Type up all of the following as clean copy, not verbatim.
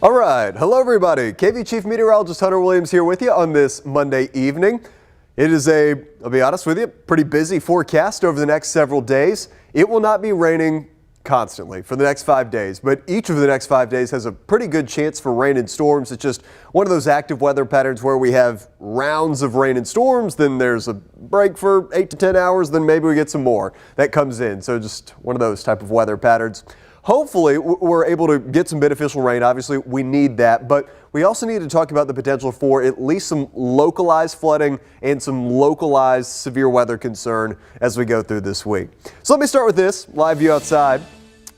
All right. Hello, everybody. KV Chief Meteorologist Hunter Williams here with you on this Monday evening. It is I'll be honest with you, pretty busy forecast over the next several days. It will not be raining constantly for the next 5 days, but each of the next 5 days has a pretty good chance for rain and storms. It's just one of those active weather patterns where we have rounds of rain and storms, then there's a break for 8 to 10 hours, then maybe we get some more that comes in. So just one of those type of weather patterns. Hopefully, we're able to get some beneficial rain. Obviously, we need that, but we also need to talk about the potential for at least some localized flooding and some localized severe weather concern as we go through this week. So let me start with this live view outside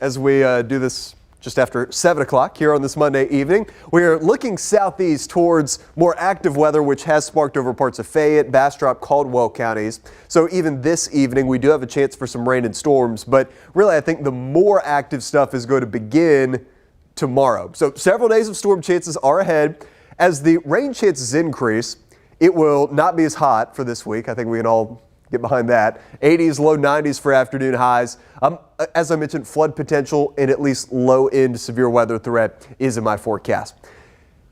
as we do this just after 7 o'clock here on this Monday evening. We are looking southeast towards more active weather, which has sparked over parts of Fayette, Bastrop, Caldwell counties. So even this evening, we do have a chance for some rain and storms, but really I think the more active stuff is going to begin tomorrow. So several days of storm chances are ahead. As the rain chances increase, it will not be as hot for this week. I think we can all get behind that. 80s, low 90s for afternoon highs. As I mentioned, flood potential and at least low-end severe weather threat is in my forecast.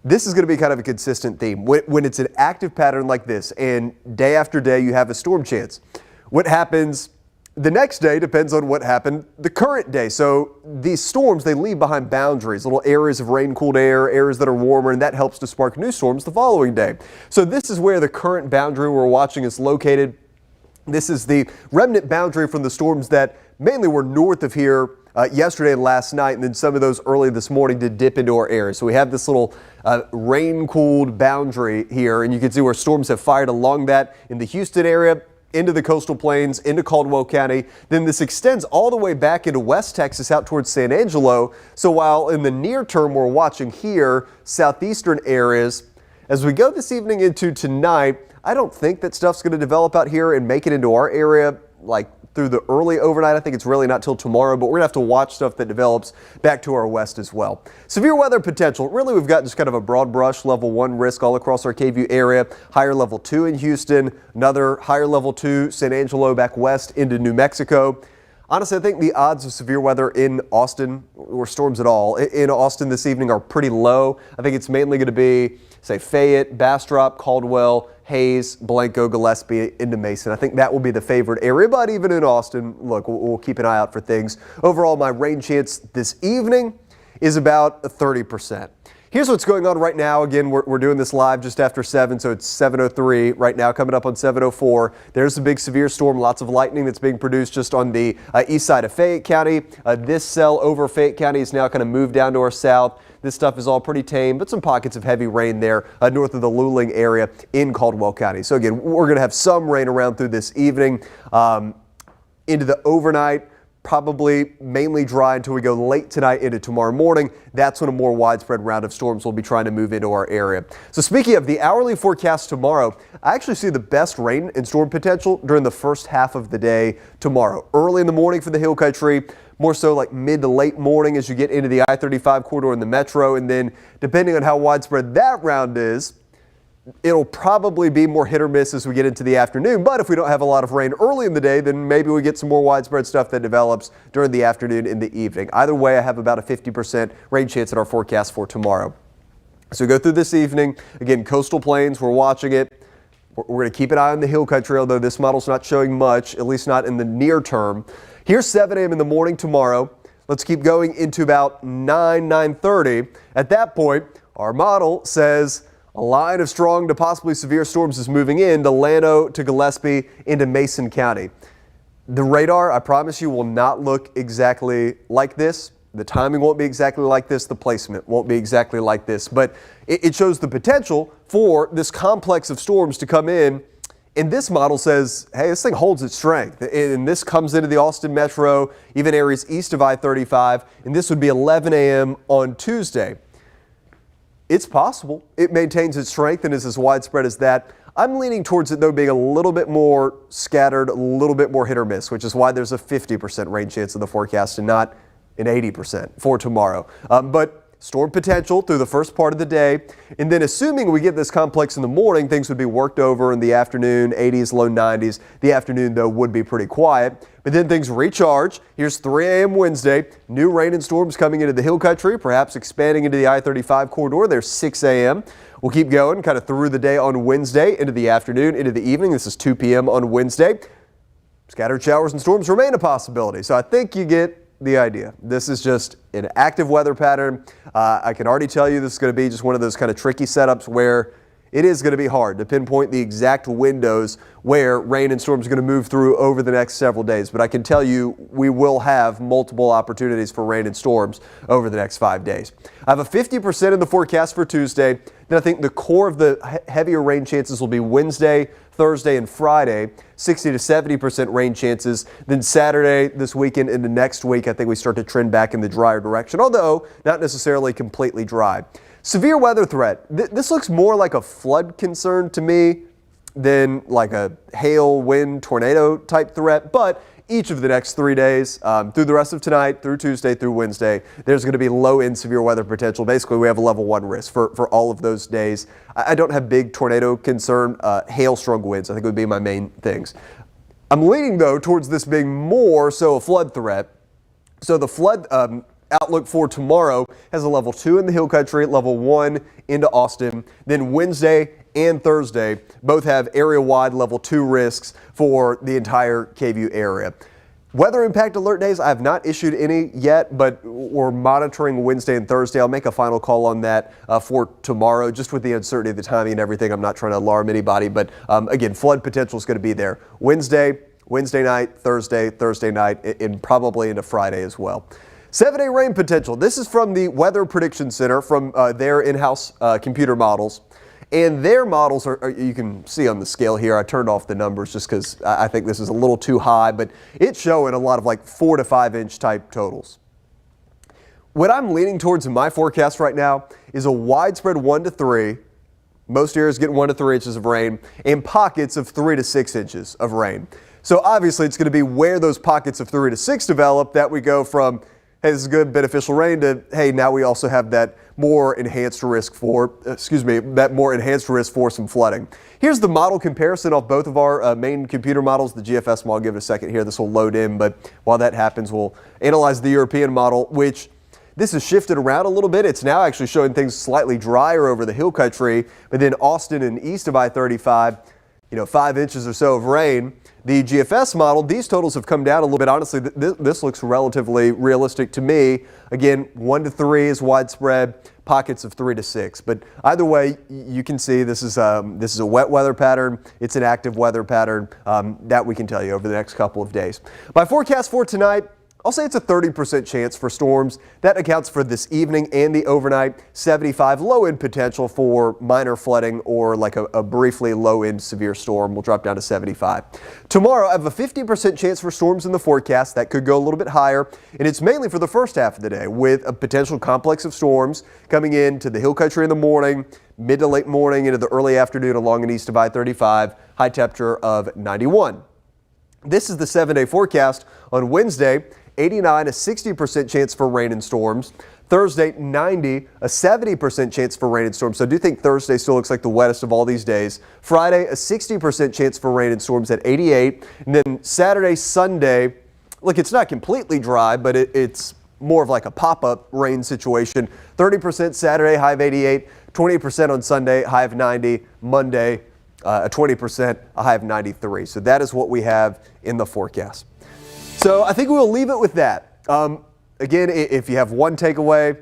This is going to be kind of a consistent theme. When it's an active pattern like this and day after day you have a storm chance, what happens the next day depends on what happened the current day. So these storms, they leave behind boundaries, little areas of rain-cooled air, areas that are warmer, and that helps to spark new storms the following day. So this is where the current boundary we're watching is located. This is the remnant boundary from the storms that mainly were north of here yesterday and last night, and then some of those early this morning did dip into our area. So we have this little rain-cooled boundary here, and you can see where storms have fired along that in the Houston area, into the coastal plains, into Caldwell County. Then this extends all the way back into West Texas out towards San Angelo. So while in the near term we're watching here southeastern areas, as we go this evening into tonight, I don't think that stuff's going to develop out here and make it into our area like through the early overnight. I think it's really not till tomorrow, but we're going to have to watch stuff that develops back to our west as well. Severe weather potential. Really, we've got just kind of a broad brush level 1 risk all across our KView area. Higher level 2 in Houston, another higher level 2, San Angelo back west into New Mexico. Honestly, I think the odds of severe weather in Austin, or storms at all, in Austin this evening are pretty low. I think it's mainly going to be, say, Fayette, Bastrop, Caldwell, Hayes, Blanco, Gillespie, into Mason. I think that will be the favored area, but even in Austin, look, we'll keep an eye out for things. Overall, my rain chance this evening is about 30%. Here's what's going on right now. Again, we're doing this live just after 7, so it's 7:03 right now, coming up on 7:04. There's a big severe storm, lots of lightning that's being produced just on the east side of Fayette County. This cell over Fayette County is now kind of moved down to our south. This stuff is all pretty tame, but some pockets of heavy rain there north of the Luling area in Caldwell County. So again, we're going to have some rain around through this evening into the overnight. Probably mainly dry until we go late tonight into tomorrow morning. That's when a more widespread round of storms will be trying to move into our area. So speaking of the hourly forecast tomorrow, I actually see the best rain and storm potential during the first half of the day tomorrow. Early in the morning for the hill country, more so like mid to late morning as you get into the I-35 corridor in the metro, and then depending on how widespread that round is, it'll probably be more hit or miss as we get into the afternoon. But if we don't have a lot of rain early in the day, then maybe we get some more widespread stuff that develops during the afternoon and the evening. Either way, I have about a 50% rain chance in our forecast for tomorrow. So we go through this evening. Again, coastal plains, we're watching it. We're going to keep an eye on the hill country, although this model's not showing much, at least not in the near term. Here's 7 a.m. in the morning tomorrow. Let's keep going into about 9:30. At that point, our model says a line of strong to possibly severe storms is moving in to Llano, to Gillespie, into Mason County. The radar, I promise you, will not look exactly like this. The timing won't be exactly like this. The placement won't be exactly like this. But it shows the potential for this complex of storms to come in. And this model says, hey, this thing holds its strength. And this comes into the Austin metro, even areas east of I-35. And this would be 11 a.m. on Tuesday. It's possible it maintains its strength and is as widespread as that. I'm leaning towards it, though, being a little bit more scattered, a little bit more hit or miss, which is why there's a 50% rain chance in the forecast and not an 80% for tomorrow. But storm potential through the first part of the day. And then assuming we get this complex in the morning, things would be worked over in the afternoon, 80s, low 90s. The afternoon, though, would be pretty quiet. But then things recharge. Here's 3 a.m. Wednesday. New rain and storms coming into the hill country, perhaps expanding into the I-35 corridor. There's 6 a.m. We'll keep going kind of through the day on Wednesday, into the afternoon, into the evening. This is 2 p.m. on Wednesday. Scattered showers and storms remain a possibility. So I think you get the idea. This is just an active weather pattern. I can already tell you this is going to be just one of those kind of tricky setups where it is going to be hard to pinpoint the exact windows where rain and storms are going to move through over the next several days. But I can tell you we will have multiple opportunities for rain and storms over the next 5 days. I have a 50% in the forecast for Tuesday. Then I think the core of the heavier rain chances will be Wednesday, Thursday, and Friday, 60 to 70% rain chances. Then Saturday, this weekend, into next week, I think we start to trend back in the drier direction, although not necessarily completely dry. Severe weather threat. This looks more like a flood concern to me than like a hail, wind, tornado type threat, but each of the next 3 days, through the rest of tonight, through Tuesday, through Wednesday, there's going to be low end severe weather potential. Basically, we have a level 1 risk for all of those days. I don't have big tornado concern. Hail, strong winds, I think would be my main things. I'm leaning, though, towards this being more so a flood threat. So the flood outlook for tomorrow has a level 2 in the hill country, level 1 into Austin. Then Wednesday and Thursday both have area-wide level 2 risks for the entire KVU area. Weather impact alert days, I have not issued any yet, but we're monitoring Wednesday and Thursday. I'll make a final call on that for tomorrow, just with the uncertainty of the timing and everything. I'm not trying to alarm anybody, but again, flood potential is going to be there. Wednesday night, Thursday night, and probably into Friday as well. 7-day rain potential. This is from the Weather Prediction Center, from their in-house computer models. And their models are, you can see on the scale here, I turned off the numbers just because I think this is a little too high, but it's showing a lot of like 4 to 5 inch type totals. What I'm leaning towards in my forecast right now is a widespread 1 to 3. Most areas get 1 to 3 inches of rain, and pockets of 3 to 6 inches of rain. So obviously it's going to be where those pockets of 3 to 6 develop that we go from, hey, this is good beneficial rain, to, hey, now we also have that more enhanced risk for, some flooding. Here's the model comparison of both of our main computer models, the GFS model. I'll give it a second here. This will load in, but while that happens, we'll analyze the European model, which this has shifted around a little bit. It's now actually showing things slightly drier over the hill country, but then Austin and east of I-35, 5 inches or so of rain. The GFS model, these totals have come down a little bit. Honestly, this looks relatively realistic to me. Again, 1 to 3 is widespread, pockets of 3 to 6. But either way, you can see this is a wet weather pattern. It's an active weather pattern that we can tell you over the next couple of days. My forecast for tonight, I'll say it's a 30% chance for storms. That accounts for this evening and the overnight. 75 low-end potential for minor flooding or like a briefly low-end severe storm. We'll drop down to 75. Tomorrow, I have a 50% chance for storms in the forecast. That could go a little bit higher, and it's mainly for the first half of the day with a potential complex of storms coming into the hill country in the morning, mid to late morning into the early afternoon along and east of I-35, high temperature of 91. This is the 7-day forecast. On Wednesday, 89, a 60% chance for rain and storms. Thursday, 90, a 70% chance for rain and storms. So I do think Thursday still looks like the wettest of all these days. Friday, a 60% chance for rain and storms at 88. And then Saturday, Sunday, look, it's not completely dry, but it's more of like a pop-up rain situation. 30% Saturday, high of 88. 20% on Sunday, high of 90. Monday, a 20%, a high of 93. So that is what we have in the forecast. So I think we'll leave it with that. Again, if you have one takeaway,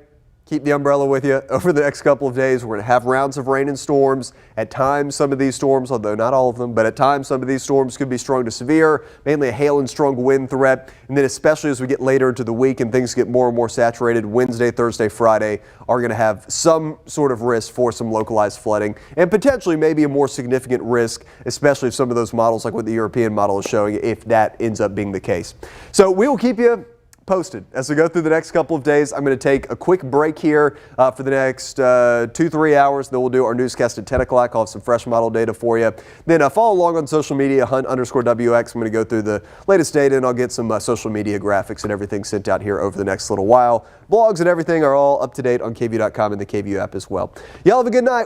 keep the umbrella with you over the next couple of days. We're going to have rounds of rain and storms. At times, some of these storms, although not all of them, but at times some of these storms could be strong to severe, mainly a hail and strong wind threat. And then especially as we get later into the week and things get more and more saturated, Wednesday, Thursday, Friday are going to have some sort of risk for some localized flooding and potentially maybe a more significant risk, especially if some of those models like what the European model is showing, if that ends up being the case. So we will keep you posted as we go through the next couple of days. I'm going to take a quick break here for the next 2-3 hours. Then we'll do our newscast at 10 o'clock. I'll have some fresh model data for you. Then follow along on social media, Hunt_WX. I'm going to go through the latest data, and I'll get some social media graphics and everything sent out here over the next little while. Blogs and everything are all up to date on KVUE.com and the KVUE app as well. Y'all have a good night.